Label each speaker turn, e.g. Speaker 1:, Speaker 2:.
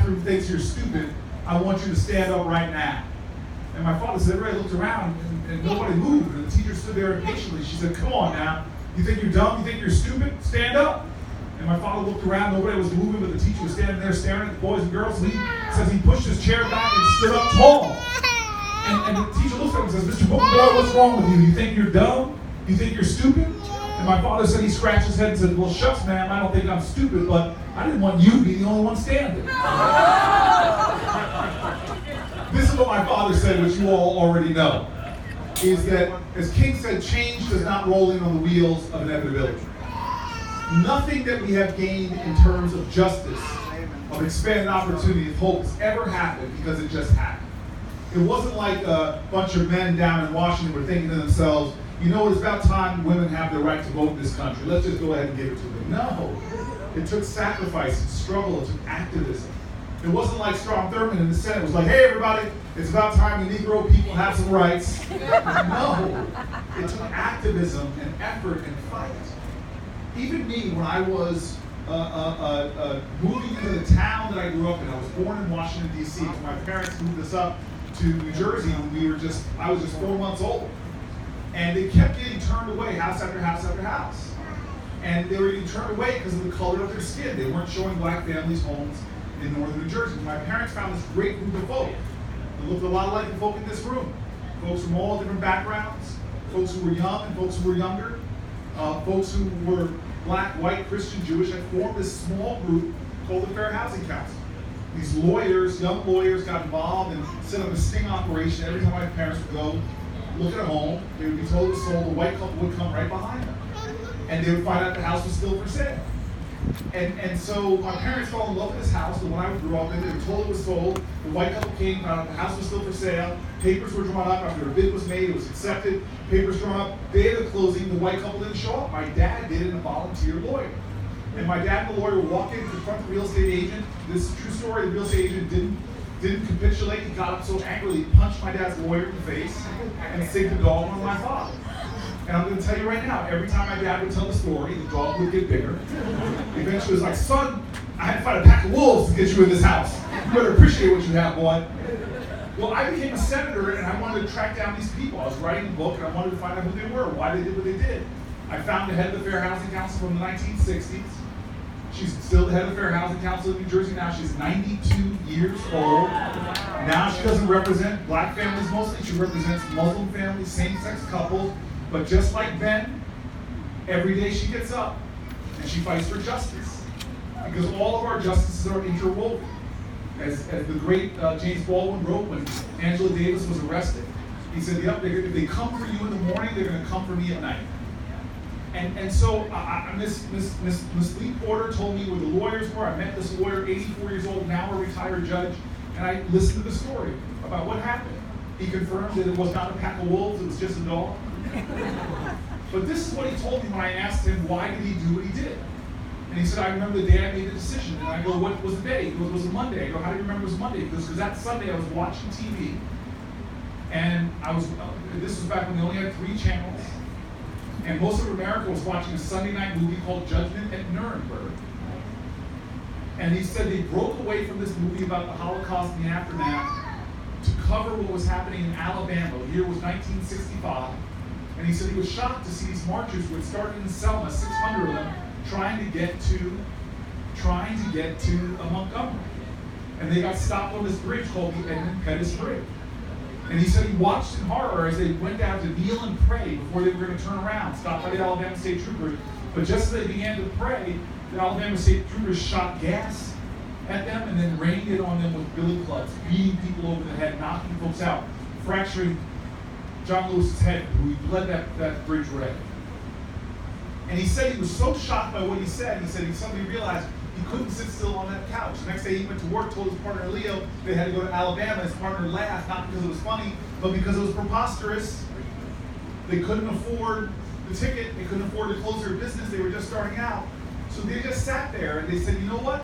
Speaker 1: classroom thinks you're stupid, I want you to stand up right now. And my father said, everybody looked around and nobody moved. And the teacher stood there impatiently. She said, come on now. You think you're dumb? You think you're stupid? Stand up. And my father looked around. Nobody was moving, but the teacher was standing there staring at the boys and girls. And he says he pushed his chair back and stood up tall. And the teacher looks at him and says, Mr. Booker Boy, what's wrong with you? You think you're dumb? You think you're stupid? And my father said, he scratched his head and said, well, shucks, ma'am, I don't think I'm stupid, but I didn't want you to be the only one standing. This is what my father said, which you all already know, is that, as King said, change does not roll in on the wheels of inevitability. Nothing that we have gained in terms of justice, of expanded opportunity, of hope has ever happened because it just happened. It wasn't like a bunch of men down in Washington were thinking to themselves, you know, it's about time women have the right to vote in this country. Let's just go ahead and give it to them. No. It took sacrifice, and struggle, it took activism. It wasn't like Strom Thurmond in the Senate was like, hey, everybody, it's about time the Negro people have some rights. No. It took activism and effort and fight. Even me, when I was moving into the town that I grew up in, I was born in Washington, D.C. My parents moved us up to New Jersey when I was just 4 months old. And they kept getting turned away, house after house after house. And they were getting turned away because of the color of their skin. They weren't showing black families homes in northern New Jersey. My parents found this great group of folk that looked a lot like the folk in this room. Folks from all different backgrounds, folks who were young and folks who were younger, folks who were black, white, Christian, Jewish, and formed this small group called the Fair Housing Council. These lawyers, young lawyers, got involved and set up a sting operation. Every time my parents would go look at a home, they would be told to sold, the white couple would come right behind them. And they would find out the house was still for sale. And so my parents fell in love with this house, the one I grew up in. They were told it was sold. The white couple came, found out the house was still for sale. Papers were drawn up after a bid was made. It was accepted. Papers drawn up. Day of the closing, the white couple didn't show up. My dad did, and a volunteer lawyer. And my dad and the lawyer would walk in, confront the real estate agent. This is a true story. The real estate agent didn't capitulate. He got up so angrily, he punched my dad's lawyer in the face and sicked the dog on my father. And I'm going to tell you right now, every time my dad would tell the story, the dog would get bigger. Eventually it was like, son, I had to fight a pack of wolves to get you in this house. You better appreciate what you have, boy. Well, I became a senator and I wanted to track down these people. I was writing a book and I wanted to find out who they were, why they did what they did. I found the head of the Fair Housing Council from the 1960s. She's still the head of the Fair Housing Council in New Jersey now. She's 92 years old. Now she doesn't represent black families mostly. She represents Muslim families, same-sex couples. But just like Ben, every day she gets up and she fights for justice. Because all of our justices are interwoven. As the great James Baldwin wrote when Angela Davis was arrested, he said, yep, if they come for you in the morning, they're going to come for me at night. And so Miss Lee Porter told me where the lawyers were. I met this lawyer, 84 years old, now a retired judge, and I listened to the story about what happened. He confirmed that it was not a pack of wolves, it was just a dog. But this is what he told me when I asked him why did he do what he did. And he said, I remember the day I made the decision. And I go, what was the day? He goes, it was a Monday. I go, how do you remember it was Monday? Because that Sunday I was watching TV. And this was back when they only had 3 channels. And most of America was watching a Sunday night movie called Judgment at Nuremberg. And he said they broke away from this movie about the Holocaust and the aftermath to cover what was happening in Alabama. The year was 1965. And he said he was shocked to see these marchers who had started in Selma, 600 of them, trying to get to Montgomery. And they got stopped on this bridge called the Edmund Pettus Bridge. And he said he watched in horror as they went down to kneel and pray before they were going to turn around, stopped by the Alabama State Troopers. But just as they began to pray, the Alabama State Troopers shot gas at them and then rained it on them with billy clubs, beating people over the head, knocking folks out, fracturing John Lewis's head, who he bled that bridge red. And he said he was so shocked by what he said he suddenly realized he couldn't sit still on that couch. The next day he went to work, told his partner Leo they had to go to Alabama. His partner laughed, not because it was funny, but because it was preposterous. They couldn't afford the ticket, they couldn't afford to close their business, they were just starting out. So they just sat there and they said, you know what?